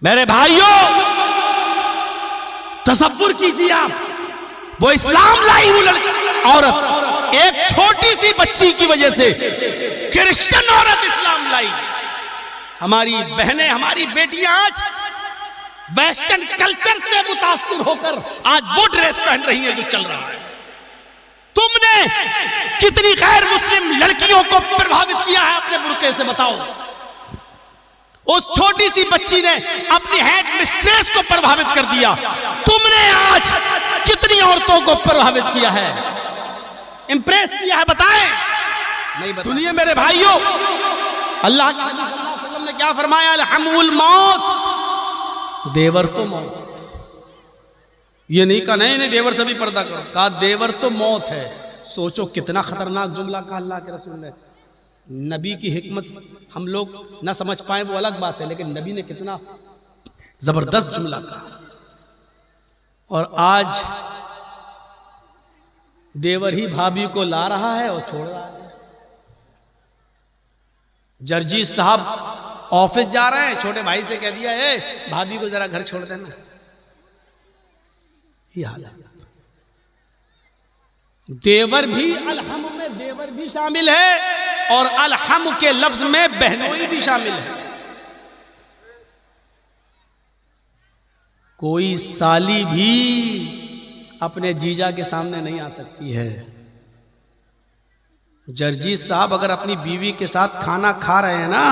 मेरे भाइयों, तसव्वुर कीजिए आप, वो इस्लाम लाई वो औरत एक छोटी सी बच्ची की वजह से क्रिश्चियन औरत इस्लाम लाई। हमारी बहनें, हमारी बेटियां आज वेस्टर्न कल्चर से मुतासिर होकर आज वो ड्रेस पहन रही हैं जो चल रहा है। तुमने कितनी गैर मुस्लिम लड़कियों को प्रभावित किया है अपने बुर्के से, बताओ। उस छोटी सी बच्ची ने अपनी हेड मिस्ट्रेस को प्रभावित कर दिया। तुमने आज कितनी औरतों को प्रभावित किया है, इंप्रेस किया है, बताएं? नहीं। सुनिए मेरे भाइयों, अल्लाह के नबी सल्लल्लाहु अलैहि वसल्लम ने क्या फरमाया? अलहमुल मौत, देवर तो मौत। ये नहीं कहा नहीं देवर से भी पर्दा करो, कहा देवर तो मौत है। सोचो कितना खतरनाक जुमला कहा अल्लाह के रसूल ने। नबी की हिकमत हम लोग ना समझ पाए वो अलग बात है, लेकिन नबी ने कितना जबरदस्त जुमला कहा। और आज देवर ही भाभी को ला रहा है और छोड़ रहा है। जर्जी साहब ऑफिस जा रहे हैं, छोटे भाई से कह दिया है भाभी को जरा घर छोड़ देना। ये हाल है। देवर भी, अलहम में देवर भी शामिल है और अलहम के लफ्ज में बहनोई भी शामिल है। कोई साली भी अपने जीजा के सामने नहीं आ सकती है। जर्जी साहब अगर अपनी बीवी के साथ खाना खा रहे हैं ना,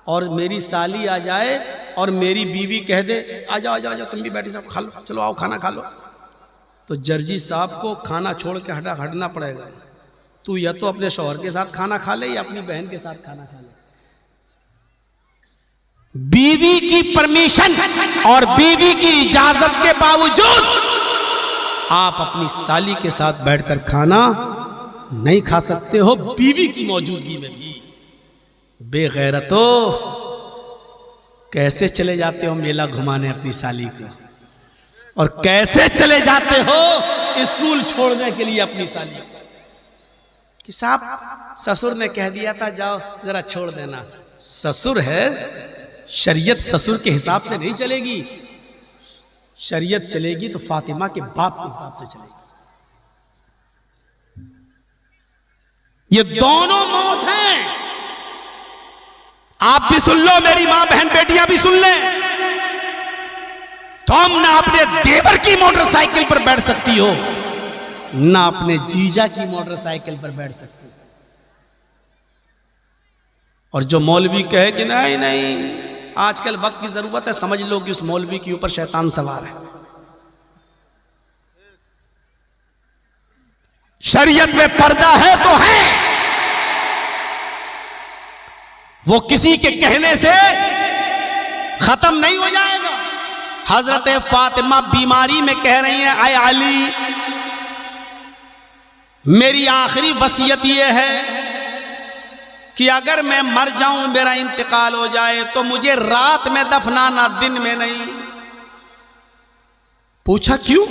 और मेरी साली आ जाए और मेरी बीवी कह दे आ जाओ आ जाओ आ जाओ, तुम भी बैठ जाओ, खा लो, चलो आओ खाना खा लो, तो जर्जी साहब को खाना छोड़ के हटना पड़ेगा। तू या तो अपने शौहर के साथ खाना खा ले या अपनी बहन के साथ खाना खा ले। बीवी की परमिशन और बीवी की इजाजत के बावजूद आप अपनी साली के साथ बैठकर खाना नहीं खा सकते हो, बीवी की मौजूदगी में भी। बेगैरतो, कैसे चले जाते हो मेला घुमाने अपनी साली को, और कैसे चले जाते हो स्कूल छोड़ने के लिए अपनी साली को। कि साहब ससुर ने कह दिया था जाओ जरा छोड़ देना। ससुर है, शरीयत ससुर के हिसाब से नहीं चलेगी। शरीयत चलेगी तो फातिमा के बाप के हिसाब से चलेगी। ये दोनों मौत हैं। आप भी सुन लो, मेरी मां बहन बेटियां भी सुन लें। तुम ना अपने देवर की मोटरसाइकिल पर बैठ सकती हो, ना अपने जीजा की मोटरसाइकिल पर बैठ सकती हो। और जो मौलवी कहे कि नहीं नहीं आजकल वक्त की जरूरत है, समझ लो कि उस मौलवी के ऊपर शैतान सवार है। शरीयत में पर्दा है तो है, वो किसी के कहने से खत्म नहीं हो जाएगा। हजरत फातिमा बीमारी में कह रही हैं, आए अली मेरी आखिरी वसीयत यह है कि अगर मैं मर जाऊं, मेरा इंतकाल हो जाए, तो मुझे रात में दफनाना, दिन में नहीं। पूछा क्यों?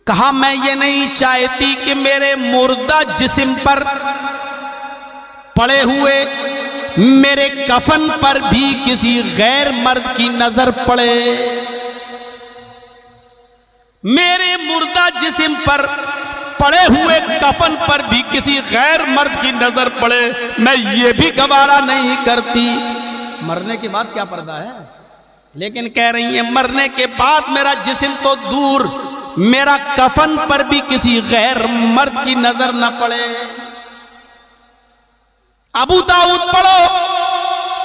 कहा मैं ये नहीं चाहती कि मेरे मुर्दा जिस्म पर पड़े हुए मेरे कफन पर भी किसी गैर मर्द की नजर पड़े। मेरे मुर्दा जिस्म पर पड़े हुए कफन पर भी किसी गैर मर्द की नजर पड़े, मैं ये भी गवारा नहीं करती। मरने के बाद क्या पर्दा है, लेकिन कह रही है मरने के बाद मेरा जिस्म तो दूर, मेरा कफन पर भी किसी गैर मर्द की नजर न पड़े। अबू दाऊद पढ़ो,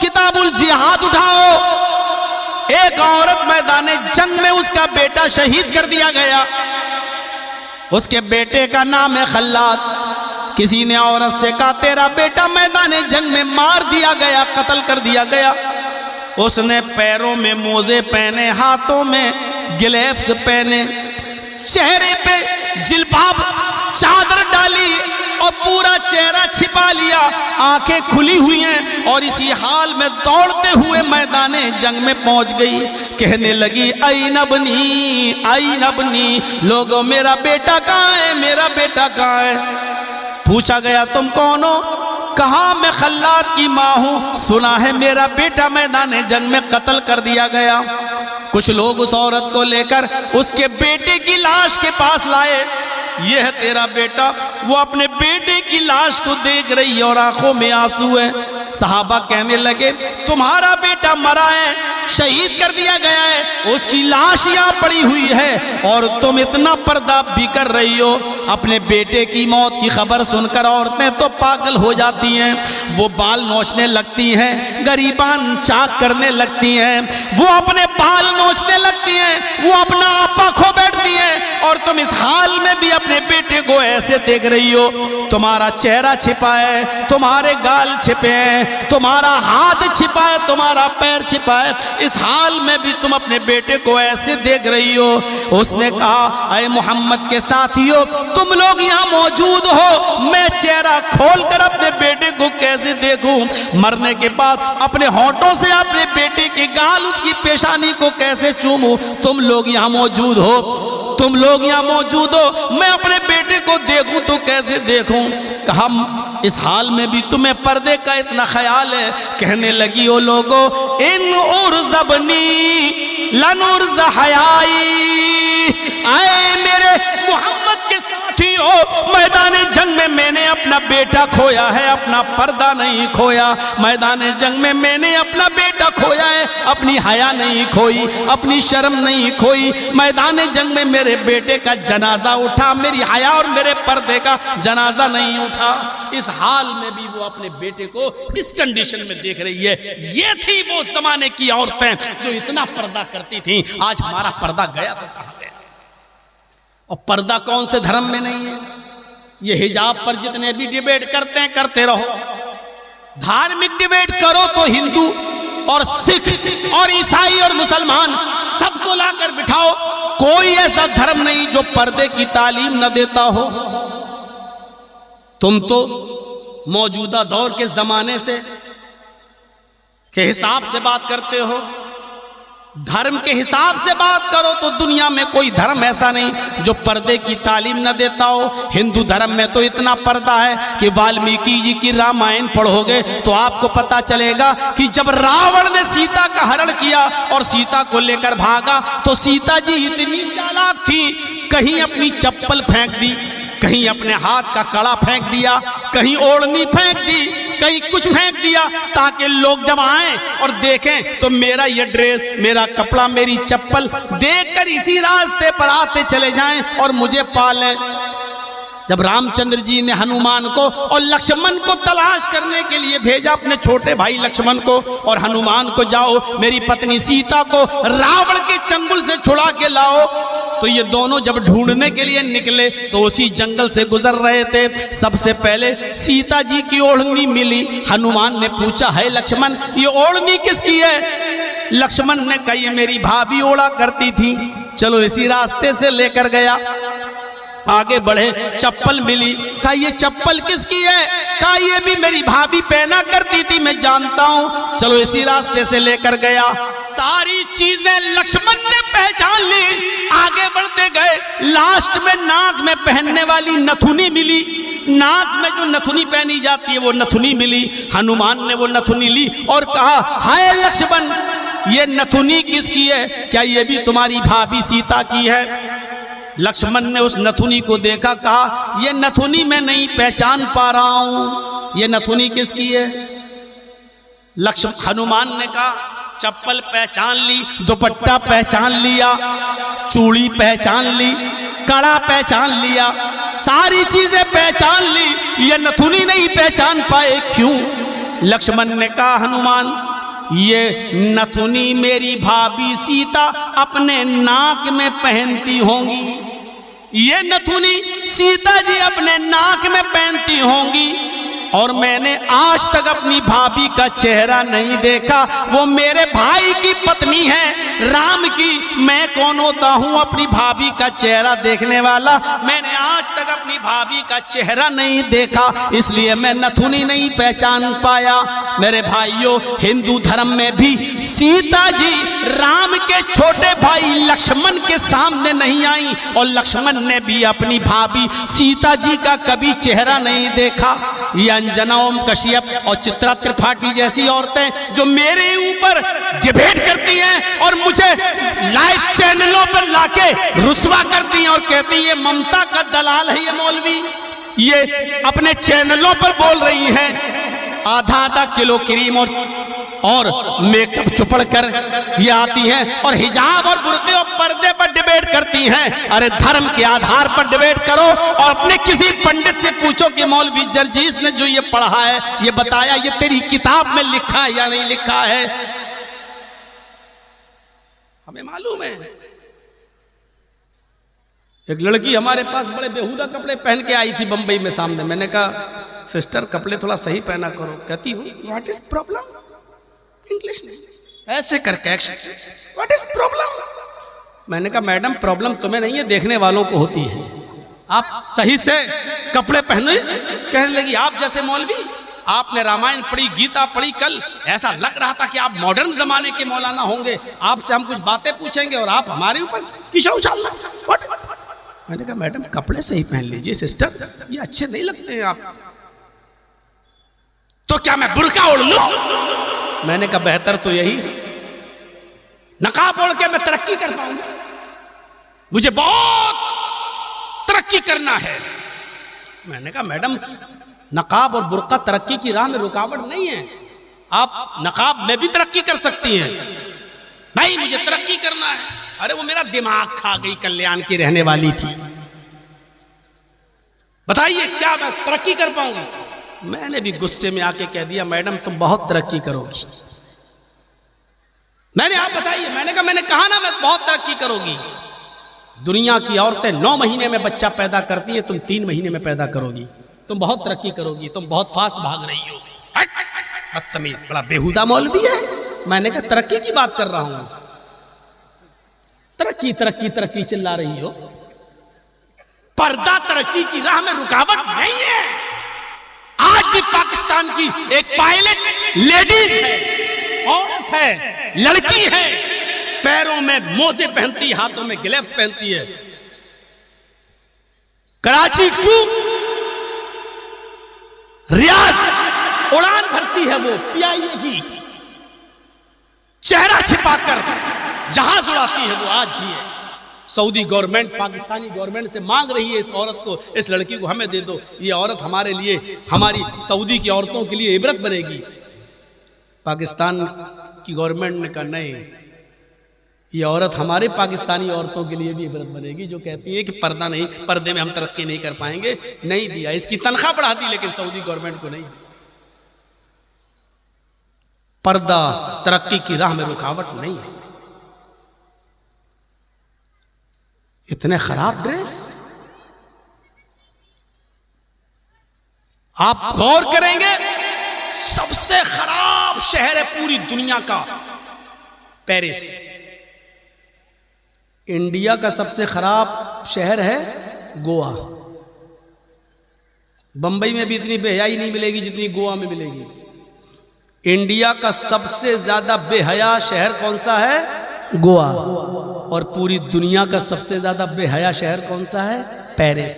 किताबुल जिहाद उठाओ। एक औरत मैदाने जंग में उसका बेटा शहीद कर दिया गया। उसके बेटे का नाम है खल्लाद। किसी ने औरत से कहा तेरा बेटा मैदाने जंग में मार दिया गया, कत्ल कर दिया गया। उसने पैरों में मोजे पहने, हाथों में ग्लव्स पहने, चेहरे पे जिल्बाब चादर डाली और पूरा चेहरा छिपा लिया, आंखें खुली हुई हैं, और इसी हाल में दौड़ते हुए मैदाने जंग में पहुंच गई। कहने लगी आई नबनी, लोगों मेरा बेटा कहाँ है, मेरा बेटा कहाँ है। पूछा गया तुम कौन हो? कहा मैं खल्लाद की माँ हूं, सुना है मेरा बेटा मैदान जंग में कत्ल कर दिया गया। कुछ लोग उस औरत को लेकर उसके बेटे की लाश के पास लाए, ये है तेरा बेटा। वो अपने बेटे की लाश को देख रही है और आंखों में आंसू है। सहाबा कहने लगे तुम्हारा बेटा मरा है, शहीद कर दिया गया है, उसकी लाश यहाँ पड़ी हुई है और तुम इतना पर्दा भी कर रही हो। अपने बेटे की मौत की खबर सुनकर औरतें तो पागल हो जाती हैं, वो बाल नोचने लगती हैं, गरीबान चाक करने लगती हैं, वो अपने बाल नोचने लगती हैं, वो अपना आपा खो बैठती हैं। और तुम इस हाल में भी अपने बेटे को ऐसे देख रही हो, तुम्हारा चेहरा छिपा है, तुम्हारे गाल छिपे हैं, तुम्हारा हाथ छिपा है, तुम्हारा पैर छिपा है, इस हाल में भी तुम अपने बेटे को ऐसे देख रही हो। उसने कहा अरे मोहम्मद के साथियों, तुम लोग यहाँ मौजूद हो, मैं चेहरा खोलकर अपने बेटे को कैसे देखूं? मरने के बाद अपने होठों से अपने बेटे के गाल, उसकी पेशानी को कैसे चूमूं? तुम लोग यहाँ मौजूद हो, तुम लोग यहाँ मौजूद हो, मैं अपने बेटे को देखूं तो कैसे देखूं? कहा इस हाल में भी तुम्हें पर्दे का इतना ख्याल है? कहने लगी ओ लोगो इन उर्ज़बनी लनुर्ज़ हयाई, आए मेरे मोहम्मद के साथियों, मैदान जंग में मैंने अपना बेटा खोया है, अपना पर्दा नहीं खोया। मैदान जंग में मैंने अपना बेटा खोया है, अपनी हया नहीं खोई, अपनी शर्म नहीं खोई। मैदान जंग में मेरे बेटे का जनाजा उठा, मेरी हया और मेरे पर्दे का जनाजा नहीं उठा। इस हाल में भी वो अपने बेटे को इस कंडीशन में देख रही है। ये थी वो जमाने की औरतें जो इतना पर्दा करती थी। आज हमारा पर्दा गया तो कहां गया? और पर्दा कौन से धर्म में नहीं है? ये हिजाब पर जितने भी डिबेट करते हैं करते रहो, धार्मिक डिबेट करो तो हिंदू और सिख और ईसाई और मुसलमान सबको लाकर बिठाओ, कोई ऐसा धर्म नहीं जो पर्दे की तालीम न देता हो। तुम तो मौजूदा दौर के जमाने से के हिसाब से बात करते हो, धर्म के हिसाब से बात करो तो दुनिया में कोई धर्म ऐसा नहीं जो पर्दे की तालीम न देता हो। हिंदू धर्म में तो इतना पर्दा है कि वाल्मीकि जी की रामायण पढ़ोगे तो आपको पता चलेगा कि जब रावण ने सीता का हरण किया और सीता को लेकर भागा तो सीता जी इतनी चालाक थी, कहीं अपनी चप्पल फेंक दी, कहीं अपने हाथ का कड़ा फेंक दिया, कहीं ओढ़नी फेंक दी, कहीं कुछ फेंक दिया, ताकि लोग जब आए और देखें तो मेरा ये ड्रेस, मेरा कपड़ा, मेरी चप्पल देखकर इसी रास्ते पर आते चले जाएं और मुझे पालें। जब रामचंद्र जी ने हनुमान को और लक्ष्मण को तलाश करने के लिए भेजा, अपने छोटे भाई लक्ष्मण को और हनुमान को, जाओ मेरी पत्नी सीता को रावण के चंगुल से छुड़ा के लाओ, तो ये दोनों जब ढूंढने के लिए निकले तो उसी जंगल से गुजर रहे थे। सबसे पहले सीता जी की ओढ़नी मिली। हनुमान ने पूछा है लक्ष्मण ये ओढ़नी किसकी है? लक्ष्मण ने कहा ये मेरी भाभी ओढ़ा करती थी, चलो इसी रास्ते से लेकर गया। आगे बढ़े, चप्पल मिली, कहा ये चप्पल किसकी है? कहा ये भी मेरी भाभी पहना करती थी, मैं जानता हूं, चलो इसी रास्ते से लेकर गया। सारी चीजें लक्ष्मण ने पहचान ली। आगे बढ़ते गए, लास्ट में नाक में पहनने वाली नथुनी मिली, नाक में जो नथुनी पहनी जाती है वो नथुनी मिली। हनुमान ने वो नथुनी ली और कहा हाय लक्ष्मण ये नथुनी किसकी है? क्या ये भी तुम्हारी भाभी सीता की है? लक्ष्मण ने उस नथुनी को देखा, कहा ये नथुनी मैं नहीं पहचान पा रहा हूं, ये नथुनी किसकी है? हनुमान ने कहा चप्पल पहचान ली, दुपट्टा पहचान लिया, चूड़ी पहचान ली, कड़ा पहचान लिया, सारी चीजें पहचान ली, ये नथुनी नहीं पहचान पाए, क्यों? लक्ष्मण ने कहा हनुमान ये नथुनी मेरी भाभी सीता अपने नाक में पहनती होंगी, ये नथुनी सीता जी अपने नाक में पहनती होंगी, और मैंने आज तक अपनी भाभी का चेहरा नहीं देखा, वो मेरे भाई की पत्नी है राम की, मैं कौन होता हूं अपनी भाभी का चेहरा देखने वाला? मैंने आज तक अपनी भाभी का चेहरा नहीं देखा, इसलिए मैं नथुनी नहीं पहचान पाया। मेरे भाइयों, हिंदू धर्म में भी सीता जी राम के छोटे भाई लक्ष्मण के सामने नहीं आई और लक्ष्मण ने भी अपनी भाभी सीता जी का कभी चेहरा नहीं देखा। ये अंजना ओम कश्यप और चित्रा त्रिपाठी जैसी औरतें जो मेरे ऊपर डिबेट करती हैं और मुझे लाइव चैनलों पर लाके रुस्वा करती हैं और कहती है ममता का दलाल है ये मौलवी, ये अपने चैनलों पर बोल रही हैं आधा आधा किलो क्रीम और मेकअप चुपड़ कर ये आती हैं और हिजाब और बुर्के और पर्दे पर डिबेट करती हैं। अरे धर्म के आधार पर डिबेट करो और अपने किसी पंडित से पूछो कि मौलवी जर्जीस ने जो ये पढ़ा है, ये बताया, ये तेरी किताब में लिखा है या नहीं लिखा है। हमें मालूम है। एक लड़की हमारे पास बड़े बेहुदा कपड़े पहन के आई थी बंबई में सामने। मैंने कहा सिस्टर कपड़े थोड़ा सही पहना करो। कहती हूँ व्हाट इज प्रॉब्लम, इंग्लिश में ऐसे करके व्हाट इज प्रॉब्लम। मैंने कहा मैडम प्रॉब्लम तुम्हें नहीं है, देखने वालों को होती है। आप सही से कपड़े पहने। कहने लगी आप जैसे मौलवी, आपने रामायण पढ़ी, गीता पढ़ी, कल ऐसा लग रहा था कि आप मॉडर्न जमाने के मौलाना होंगे, आपसे हम कुछ बातें पूछेंगे और आप हमारे ऊपर कीचड़ उछालना। मैंने कहा मैडम कपड़े सही पहन लीजिए सिस्टर, ये अच्छे नहीं लगते हैं आप। तो क्या मैं बुर्का ओढ़ लूं? मैंने कहा बेहतर तो यही है, नकाब ओढ़ के मैं तरक्की कर पाऊंगा, मुझे बहुत तरक्की करना है। मैंने कहा मैडम नकाब और बुर्का तरक्की की राह में रुकावट नहीं है, आप नकाब में भी तरक्की कर सकती हैं। नहीं मुझे तरक्की करना है। अरे वो मेरा दिमाग खा गई, कल्याण की रहने वाली थी। बताइए क्या मैं तरक्की कर पाऊंगी? मैंने भी गुस्से में आके कह दिया मैडम तुम बहुत तरक्की करोगी। मैंने आप बताइए, मैंने कहा ना मैं बहुत तरक्की करोगी। दुनिया की औरतें 9 महीने में बच्चा पैदा करती है, तुम 3 महीने में पैदा करोगी। तुम बहुत तरक्की करोगी, तुम बहुत फास्ट भाग रही हो। बदतमीज, बड़ा बेहुदा मौलवी है। मैंने कहा तरक्की की बात कर रहा हूं। तरक्की तरक्की तरक्की चिल्ला रही हो। पर्दा तरक्की की राह में रुकावट नहीं है। आज भी पाकिस्तान की एक पायलट लेडीज है, औरत है, लड़की है, पैरों में मोजे पहनती है, हाथों में ग्लव्स पहनती है। कराची टू रियाज उड़ान भरती है वो पीआईए की, चेहरा छिपाकर जहाज उड़ाती है वो आज भी है। सऊदी गवर्नमेंट पाकिस्तानी गवर्नमेंट से मांग रही है इस औरत को, इस लड़की को हमें दे दो। ये औरत हमारे लिए, हमारी सऊदी की औरतों के लिए इबरत बनेगी। पाकिस्तान की गवर्नमेंट ने कहा नहीं, ये औरत हमारे पाकिस्तानी औरतों के लिए भी इबरत बनेगी जो कहती है कि पर्दा नहीं, पर्दे में हम तरक्की नहीं कर पाएंगे। नहीं दिया, इसकी तनख्वाह बढ़ा दी लेकिन सऊदी गवर्नमेंट को नहीं। पर्दा तरक्की की राह में रुकावट नहीं है। इतने खराब ड्रेस, आप गौर करेंगे सबसे खराब शहर है पूरी दुनिया का पेरिस। इंडिया का सबसे खराब शहर है गोवा। बंबई में भी इतनी बेहयाई नहीं मिलेगी जितनी गोवा में मिलेगी। इंडिया का सबसे ज्यादा बेहया शहर कौन सा है? गोवा। और पूरी दुनिया का सबसे ज्यादा बेहया शहर कौन सा है? पेरिस।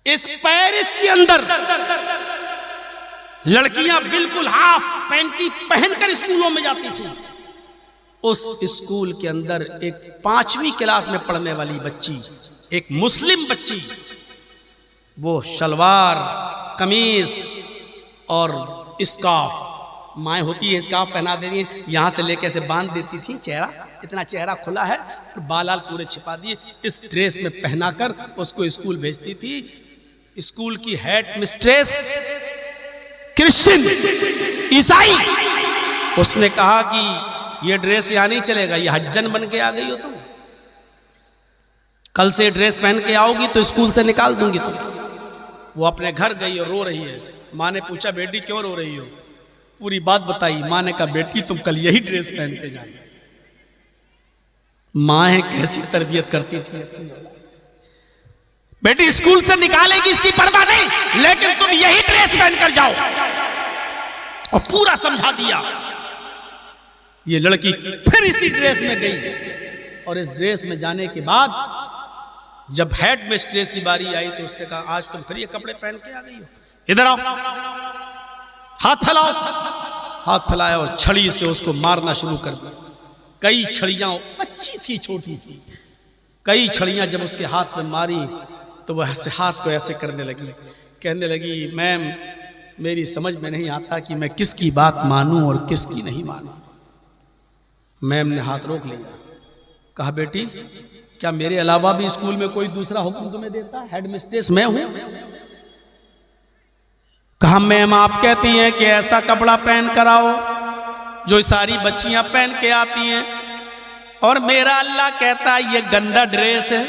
इस पेरिस के अंदर लड़कियां बिल्कुल हाफ पैंटी पहनकर स्कूलों में जाती थी। उस स्कूल के अंदर एक 5वीं क्लास में पढ़ने वाली बच्ची, एक मुस्लिम बच्ची, वो शलवार, कमीज और स्कार्फ, माएँ होती है स्कार्फ पहना देती हैं, यहाँ से लेके से बांध देती थी चेहरा, इतना चेहरा खुला है और बाल पूरे छिपा दिए। इस ड्रेस में पहनाकर उसको स्कूल भेजती थी। स्कूल की हेड मिस्ट्रेस क्रिश्चियन, ईसाई, उसने कहा कि ये ड्रेस यहाँ नहीं चलेगा, ये हज्जन बन के आ गई हो तुम, कल से ड्रेस पहन के आओगी तो स्कूल से निकाल दूंगी तुम। वो अपने घर गई और रो रही है। माँ ने पूछा बेटी क्यों रो रही हो? पूरी बात बताई। माँ ने कहा बेटी तुम कल यही ड्रेस पहन के जाना। माँ कैसी तरबियत करती थी अपनी, बेटी स्कूल से निकालेगी इसकी परवाह नहीं, लेकिन तुम यही ड्रेस पहनकर जाओ। और पूरा समझा दिया। ये लड़की फिर इसी ड्रेस में गई और इस ड्रेस में जाने के बाद जब हेड मिस्ट्रेस की बारी आई तो उसने कहा आज तुम फिर ये कपड़े पहन के आ गई हो, इधर आओ, हाथ फैलाओ। हाथ फैलाया और छड़ी से उसको मारना शुरू कर दिया। कई छड़ियां, अच्छी थी छोटी सी, कई छड़ियां जब उसके हाथ में मारी तो वह हाथ को ऐसे करने लगी, कहने लगी मैम मेरी समझ में नहीं आता कि मैं किसकी बात मानूं और किसकी नहीं मानूं। मैम ने हाथ रोक लिया, कहा बेटी क्या मेरे अलावा भी स्कूल में कोई दूसरा हुक्म तुम्हें देता? हेड मिस्ट्रेस मैं हूं। कहा मैम आप कहती हैं कि ऐसा कपड़ा पहन कर आओ जो सारी बच्चियां पहन के आती हैं, और मेरा अल्लाह कहता है ये गंदा ड्रेस है।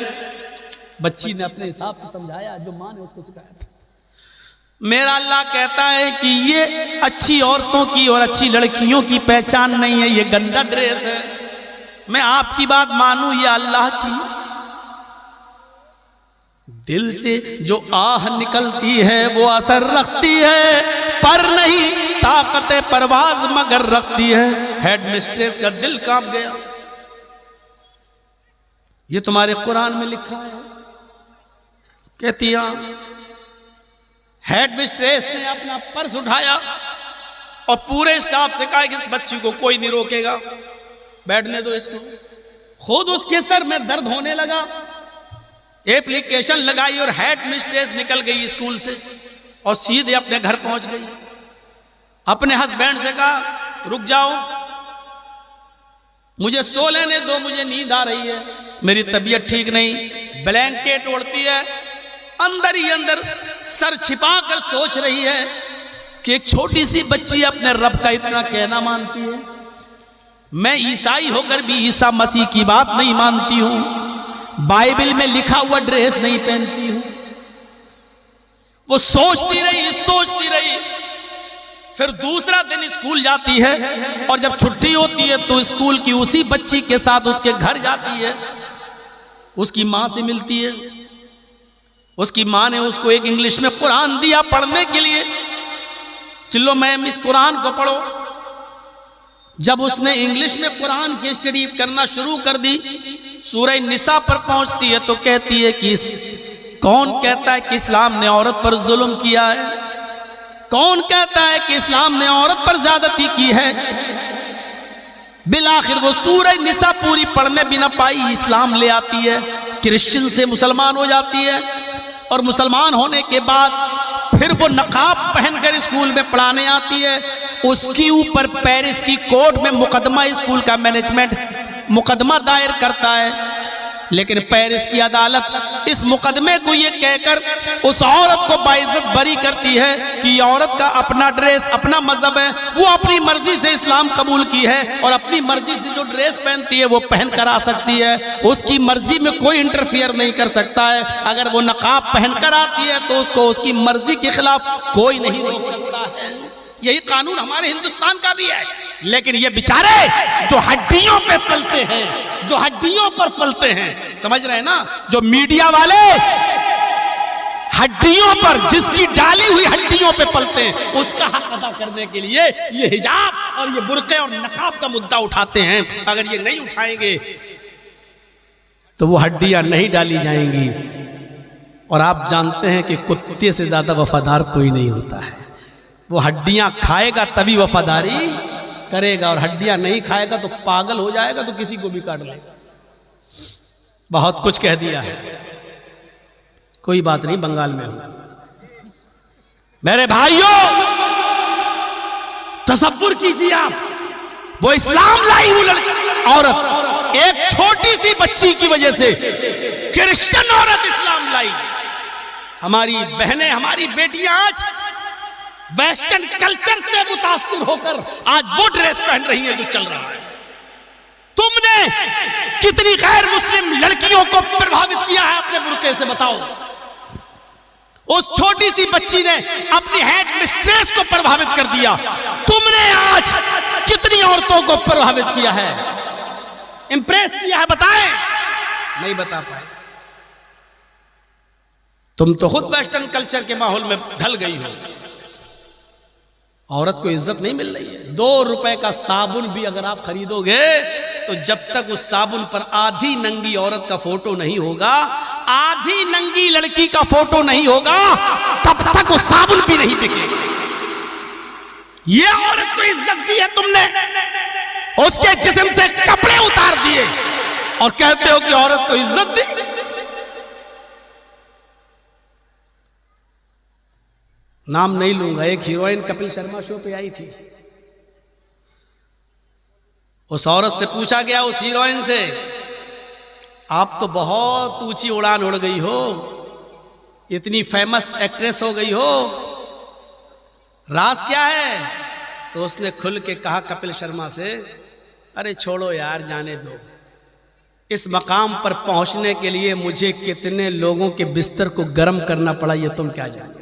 बच्ची ने अपने हिसाब से समझाया, जो माँ ने उसको सिखाया था। मेरा अल्लाह कहता है कि ये अच्छी औरतों की और अच्छी लड़कियों की पहचान नहीं है, ये गंदा ड्रेस है। मैं आपकी बात मानूं या अल्लाह की? दिल से जो आह निकलती है वो असर रखती है, पर नहीं ताकत परवाज मगर रखती है। हेड मिस्ट्रेस का दिल कांप गया। ये तुम्हारे कुरान में लिखा है। कहती हेड मिस्ट्रेस ने अपना पर्स उठाया और पूरे स्टाफ से कहा कि इस बच्ची को कोई नहीं रोकेगा, बैठने दो इसको। खुद उसके सर में दर्द होने लगा, एप्लीकेशन लगाई और हेड मिस्ट्रेस निकल गई स्कूल से और सीधे अपने घर पहुंच गई। अपने हस्बैंड से कहा रुक जाओ, मुझे सो लेने दो, मुझे नींद आ रही है, मेरी तबीयत ठीक नहीं। ब्लैंकेट ओढ़ती है, अंदर ही अंदर सर छिपा कर सोच रही है कि एक छोटी सी बच्ची अपने रब का इतना कहना मानती है। मैं ईसाई होकर भी ईसा मसीह की बात नहीं मानती हूं, बाइबल में लिखा हुआ ड्रेस नहीं पहनती हूं। वो सोचती रही। फिर दूसरा दिन स्कूल जाती है और जब छुट्टी होती है तो स्कूल की उसी बच्ची के साथ उसके घर जाती है, उसकी मां से मिलती है। उसकी मां ने उसको एक इंग्लिश में कुरान दिया पढ़ने के लिए, चलो मैम इस कुरान को पढ़ो। जब उसने इंग्लिश में कुरान की स्टडी करना शुरू कर दी, सूरह निसा पर पहुंचती है तो कहती है कि कौन कहता है कि इस्लाम ने औरत पर जुल्म किया है? कौन कहता है कि इस्लाम ने औरत पर ज्यादती की है? बिलाखिर वो सूरह निसा पूरी पढ़ने भी ना पाई, इस्लाम ले आती है, क्रिश्चियन से मुसलमान हो जाती है और मुसलमान होने के बाद फिर वो नकाब पहनकर स्कूल में पढ़ाने आती है। उसके ऊपर पेरिस की कोर्ट में मुकदमा, स्कूल का मैनेजमेंट मुकदमा दायर करता है, लेकिन पेरिस की अदालत इस मुकदमे को ये कहकर उस औरत को बाइज्जत बरी करती है कि औरत का अपना ड्रेस, अपना मजहब है, वो अपनी मर्जी से इस्लाम कबूल की है और अपनी मर्जी से जो ड्रेस पहनती है वो पहन कर आ सकती है, उसकी मर्जी में कोई इंटरफियर नहीं कर सकता है। अगर वो नकाब पहन कर आती है तो उसको उसकी मर्जी के खिलाफ कोई नहीं रोक सकता है। यही कानून हमारे हिंदुस्तान का भी है। लेकिन ये बेचारे जो हड्डियों पे पलते हैं, जो हड्डियों पर पलते हैं, समझ रहे हैं ना, जो मीडिया वाले हड्डियों पर, जिसकी डाली हुई हड्डियों पे पलते हैं, उसका हक अदा करने के लिए ये हिजाब और ये बुर्के और नकाब का मुद्दा उठाते हैं। अगर ये नहीं उठाएंगे तो वो हड्डियां नहीं डाली जाएंगी। और आप जानते हैं कि कुत्ते से ज्यादा वफादार कोई नहीं होता है। वो हड्डियां खाएगा तभी वफादारी करेगा, और हड्डियां नहीं खाएगा तो पागल हो जाएगा, तो किसी को भी काट लेगा। बहुत कुछ कह दिया है, कोई बात नहीं, बंगाल में हूं। मेरे भाइयों तसव्वुर कीजिए आप, वो इस्लाम लाई हुई औरत, एक छोटी सी बच्ची की वजह से क्रिश्चियन औरत इस्लाम लाई। हमारी बहनें, हमारी बेटियां आज वेस्टर्न कल्चर से मुतासिर होकर आज वो ड्रेस पहन रही है जो चल रहा है। तुमने कितनी गैर मुस्लिम लड़कियों को प्रभावित किया है अपने बुर्के से, बताओ। उस छोटी सी बच्ची ने अपनी हेड मिस्ट्रेस को प्रभावित कर दिया। तुमने आज कितनी औरतों को प्रभावित किया है, इंप्रेस किया है, बताएं? नहीं बता पाए। तुम तो खुद वेस्टर्न कल्चर के माहौल में ढल गई हो औरत को इज्जत नहीं मिल रही है। 2 रुपए का साबुन भी अगर आप खरीदोगे तो जब तक उस साबुन पर आधी नंगी औरत का फोटो नहीं होगा, आधी नंगी लड़की का फोटो नहीं होगा, तब तक वो साबुन भी नहीं बिकेगा। ये औरत को इज्जत दी है तुमने, उसके जिस्म से कपड़े उतार दिए और कहते हो कि औरत को इज्जत दी। नाम नहीं लूंगा, एक हीरोइन कपिल शर्मा शो पे आई थी। उस औरत से पूछा गया, उस हीरोइन से, आप तो बहुत ऊंची उड़ान उड़ गई हो, इतनी फेमस एक्ट्रेस हो गई हो, राज क्या है? तो उसने खुल के कहा कपिल शर्मा से, अरे छोड़ो यार, जाने दो। इस मकाम पर पहुंचने के लिए मुझे कितने लोगों के बिस्तर को गर्म करना पड़ा ये तुम क्या जानो।